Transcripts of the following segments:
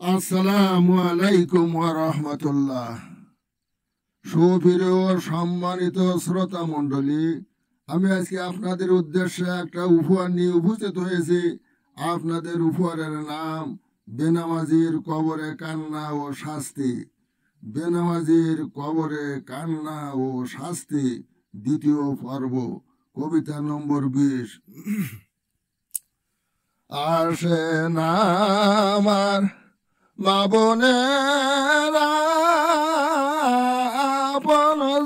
আসসালামু আলাইকুম ওয়া রাহমাতুল্লাহ। সুপ্রিয় সম্মানিত শ্রোতা মণ্ডলী, আমি আজকে আপনাদের উদ্দেশ্যে একটা উপহার নিয়ে উপস্থিত হয়েছি। আপনাদের উপহারের নাম বেনামাজির কবরে কান্না ও শাস্তি। বেনামাজির কবরে কান্না ও শাস্তি, দ্বিতীয় পর্ব, কবিতা নম্বর 20। আসে না আমার মা বোনেরা আপনজন,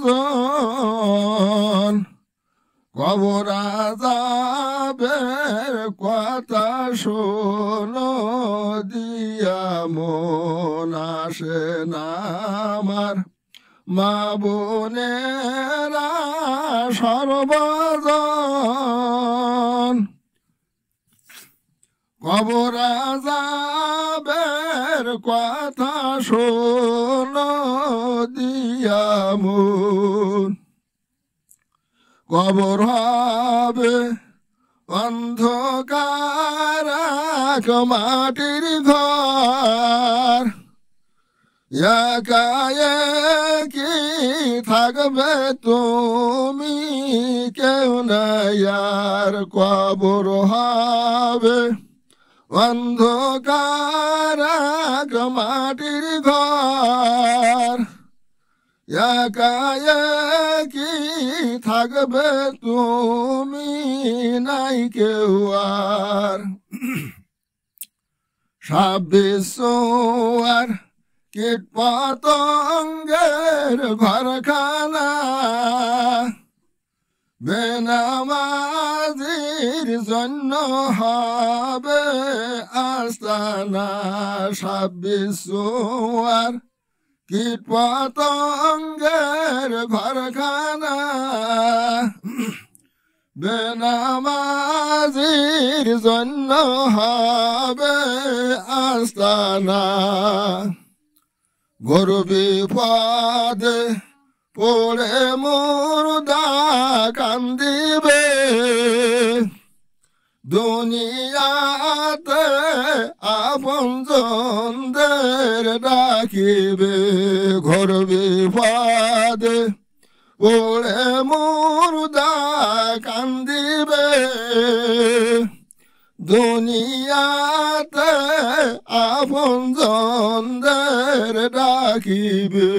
কবর আযাবের কথা শোনো দিয়া মন। আসে না আমার মা বোনেরা সর্বজন, কবর আযাবের কথা শোনো দিয়া মন। কবর হবে অন্ধকার এক মাটির ঘর, একা একি থাকবে তুমি, কেউ নাই আর। কবর হবে অন্ধকার এক মাটির ঘর, একা একি থাকবে তুমি, নাই কেউ আর। 26 আর কীট পতঙ্গের ঘরখানা, বেনামাজির জন্য হবে আস্তানা। 26 আর কীট পতঙ্গের ঘরখানা, বেনামাজির জন্য হবে আস্তানা। গরু বিপদে পড়ে মুর্দা কান্দিবে, দুনিয়াতে আপনজনদের ডাকিবে। ঘোর বিপদে পড়ে মুর্দা কান্দিবে, দুনিয়াতে আপনজনদের ডাকিবে।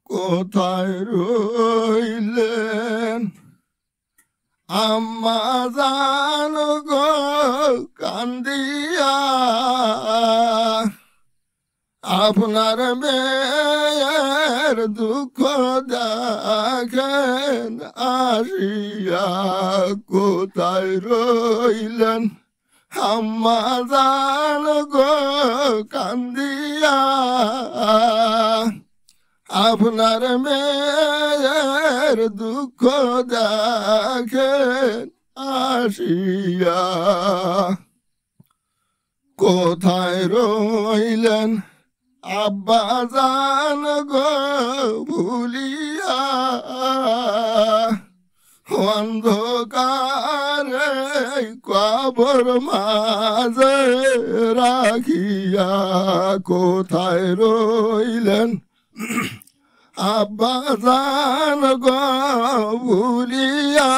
কোথায় রইলেন আম্মা জান গো কান্দিয়া, আপনার মেয়ের দুঃখ দেখেন আসিয়া। কোথায় রইলেন আম্মা জান গো কান্দিয়া, আপনার মেয়ের দুঃখ দেখেন আসিয়া। কোথায় রইলেন আব্বা জান গো ভুলিয়া, অন্ধকারে কবর মাঝে রাখিয়া। কোথায় রইলেন আব্বা জান গো ভুলিয়া,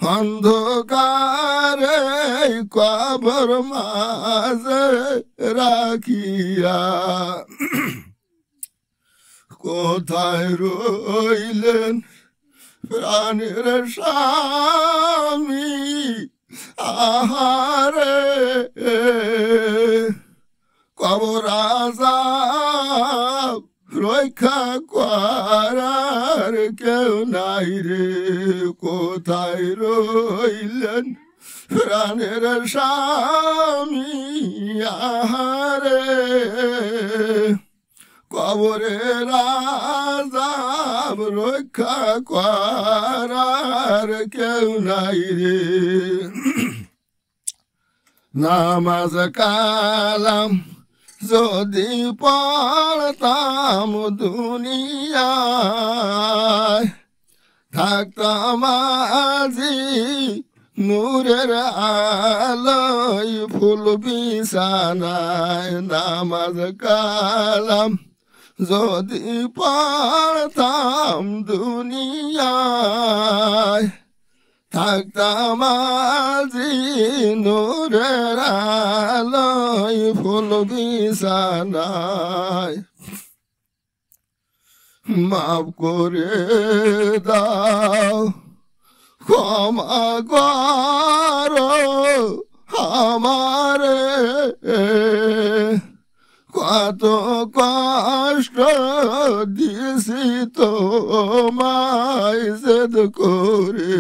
অন্ধকারে কবর মাঝে রাখিয়া। কোথায় রইলেন প্রাণের স্বামী আহারে, কবর আযাব রক্ষা করার কেউ নাই রে। কোথায় রইলেন প্রাণের স্বামী আহারে, কবরের আযাব রক্ষা করার কেউ নাই রে। নামাজ কালাম যদি পড়তাম দুনিয়ায়, থাকতাম আজি নূরের আলোয় ফুল বিছানায় নামাজ কালাম যদি পড়তাম দুনিয়ায় থাকতাম আজি নূরের আলোয় ফুল বিছানায় মাফ করে দাও ক্ষমা করো আমারে কত কষ্ট দিয়েছি তোমায় জেদ করে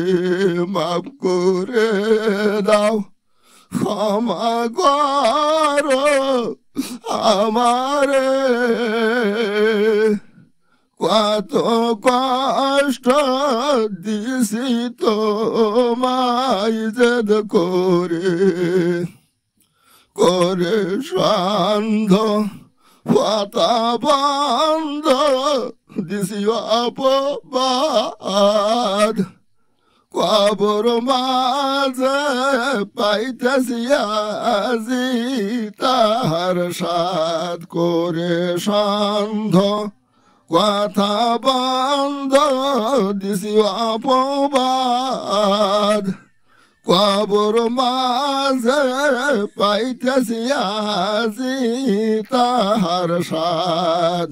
মাফ করে দাও ক্ষমা করো আমারে কত কষ্ট দিছি তোমায় জেদ করে করে সন্ধ পাতা বন্ধ দিছি অপবাদ কবর মাঝে পাইতেছি আজি তাহার সাথ করে সন্ধ কথা বন্ধ দিছি অপবাদ কবর মাঝে পাইতেছি আজি তাহার সাধ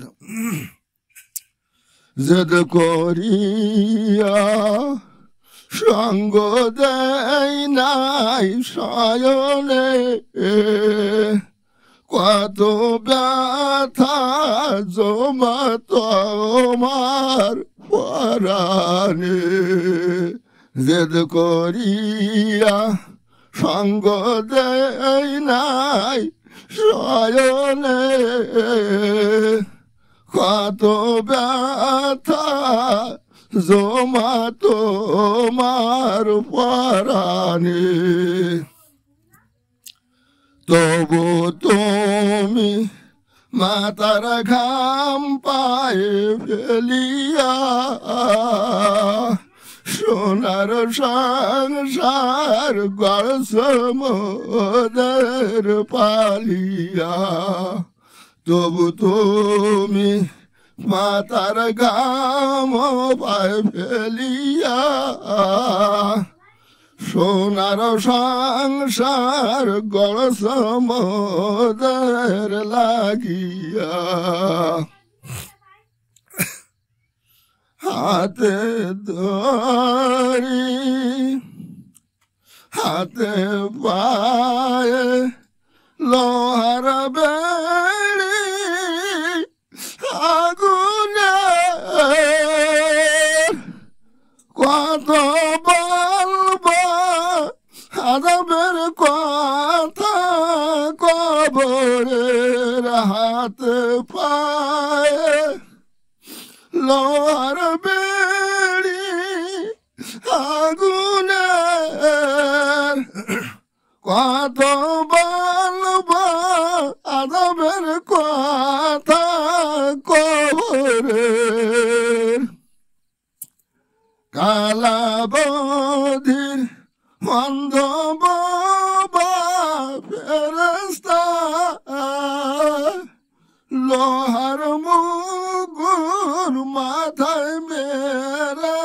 জেদ করিয়া সঙ্গ দেয় নাই শয়নে কত ব্যথা জমা তোমার পরাণে জেদ করিয়া সঙ্গ দেয় নাই শয়নে কত ব্যথা জমা তোমার পরাণে তবু তুমি মাতার ঘাম পায়ে ফেলিয়া সোনার সংসার গড়ছ মোদের পালিয়া তবু তুমি মাতার ঘাম পায়ে ফেলিয়া সোনার সংসার গড়ছ মোদের লাগিয়া হাতে ধরি হাতে পায়ে লোহার বেড়ি আগুনে কত বলবো আদবের কথা কবরের হাতে পায়ে লোহার বেড়ি আগুনের কত বলবো আদবের কথা কবরের কালা বধির অন্ধ বাবা ফেরেশতা লোহার মুগুর মাথায় মেরে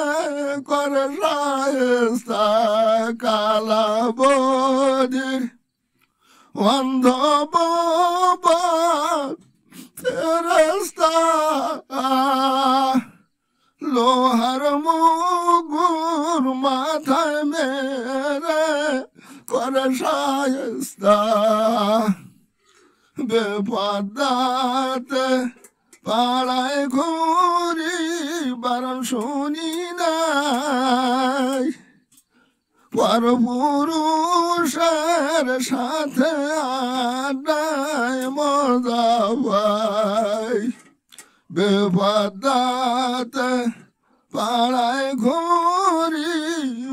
করে শায়েস্তা কালা বধির অন্ধ বাবা ফেরেশতা লোহার মুগুর মাথায় মেরে করে শায়েস্তা বেপদাতে পাড়ায় ঘুরি বারণ শুনি নাই পর পুরুষের সাথে আড্ডায় মজা পাই বেপদাতে পাড়ায় ঘুরি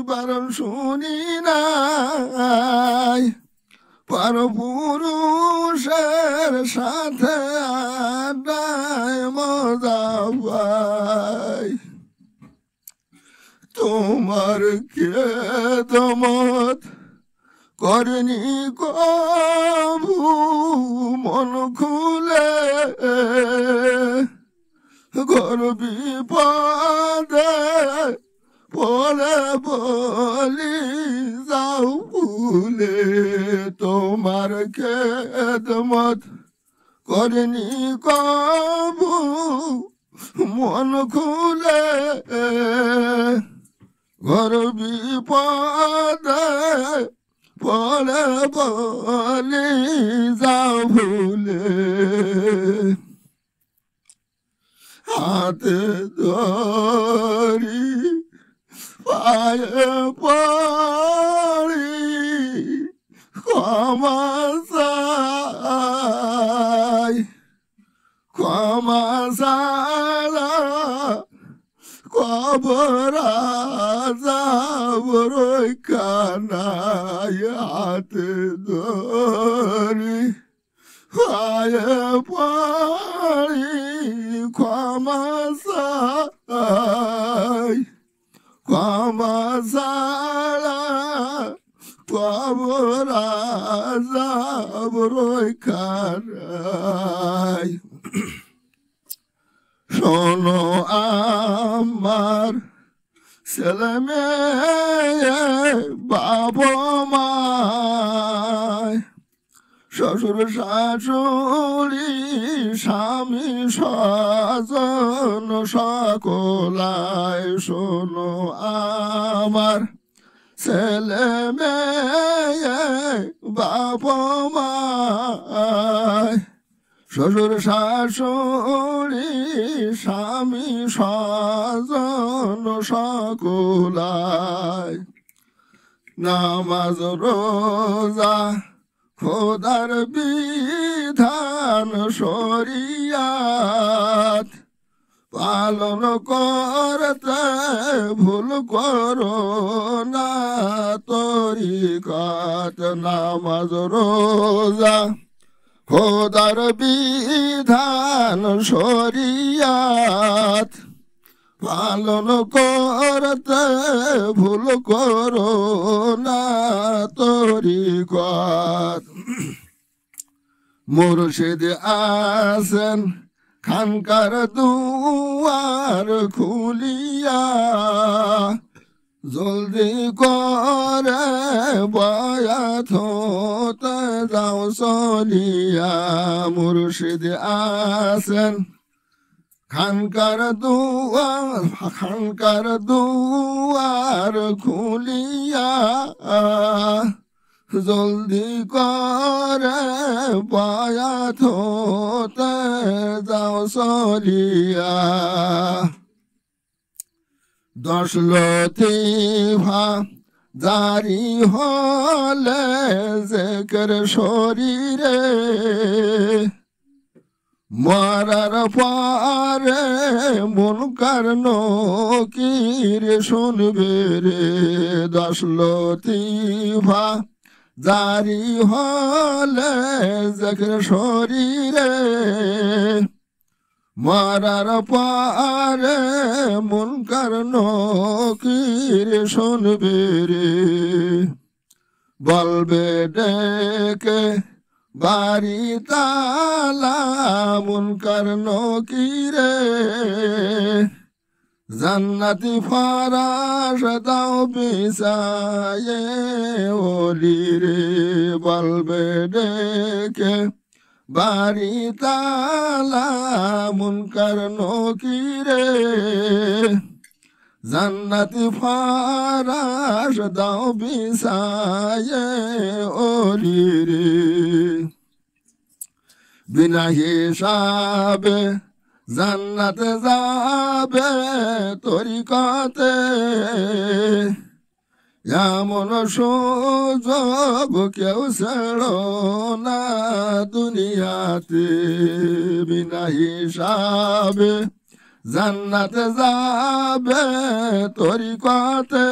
বারণ শুনি নাই পর পুরুষের সাথে আড্ডায় মজা পাই তোমার তোমার খেদমত করেনি কবু মন খুলে ঘর বিপদে পড়ে বলি যাও ভুলে তোমার খেদমত করেনি কবু মন খুলে ঘর বিপদে পড়ে বলি যাও ভুলে হাতে ধরি পায়ে পড়ি ক্ষমা চাই ক্ষমা ছাড়া কবর যাব রক্ষা নাই হাতে ধরি পায়ে পড়ি ক্ষমা চাই ক্ষমা ছাড়া কবর যাব রক্ষা নাই শোনো আমার ছেলে মেয়ে বাবা মায় শ্বশুর শাশুড়ি স্বামী স্বজন সকলায় শোনো আমার ছেলে মেয়ে বাবা মায় শ্বশুর শাশুড়ি স্বামী স্বজন সকলায় নামাজ রোজা খোদার বিধান শরিয়াত পালন করতে ভুল করো না তরিকত নামাজ রোজা খোদার বিধান শরিয়াত পালন করতে ভুল করো না তরিকত মুর্শিদ আছেন খানকার দুয়ার খুলিয়া জলদি করে বয়াত হতে যাও চলিয়া মুর্শিদ আছেন খানকার দুয়ার খুলিয়া জলদি করে বয়াত হতে যাও চলিয়া দশ লতিফা জারি হলে জিকির শরীরে মরার পরে মুনকার নকির শুনবে রে দশ লতিফা জারি হলে জিকির শরীরে মরার পরে মুনকার নকির শুনবে রে বলবে ডেকে বাড়ি তালা মুনকার নকিরে জান্নাতি ফরাশ দাও বিছায়ে ওলি রে বলবে ডেকে বাড়ি তালা মুনকার নকিরে জান্নাতি ফরাশ দাও বিছায়ে ওলি রে বিনা হিসাবে জান্নাতে যাবে তরিকতে এমন সুযোগ কেউ ছেড়ো না দুনিয়াতে বিনা হিসাবে জান্নাতে যাবে তরিকতে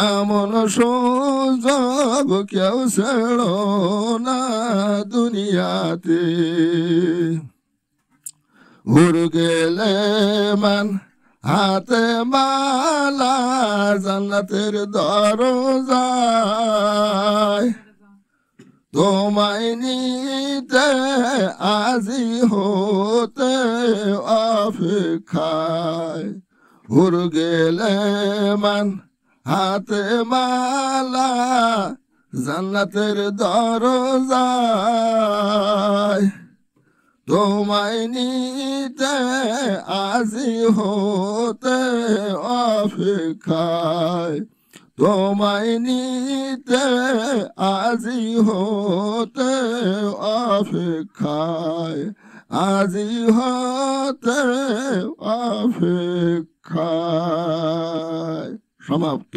এমন সুযোগ কেউ ছেড়ো না দুনিয়াতে উড় গেলে মান হাতে মালা জান্নাতের দরজায় তোমায় নিতে আজি হতে অপেক্ষায় হুর গেলে মান হাতে মালা জান্নাতের দরজায় তোমায় নিতে আজি হতে অপেক্ষায় তোমায় নিতে আজি হতে অপেক্ষায় আজি হতে অপেক্ষায়। সমাপ্ত।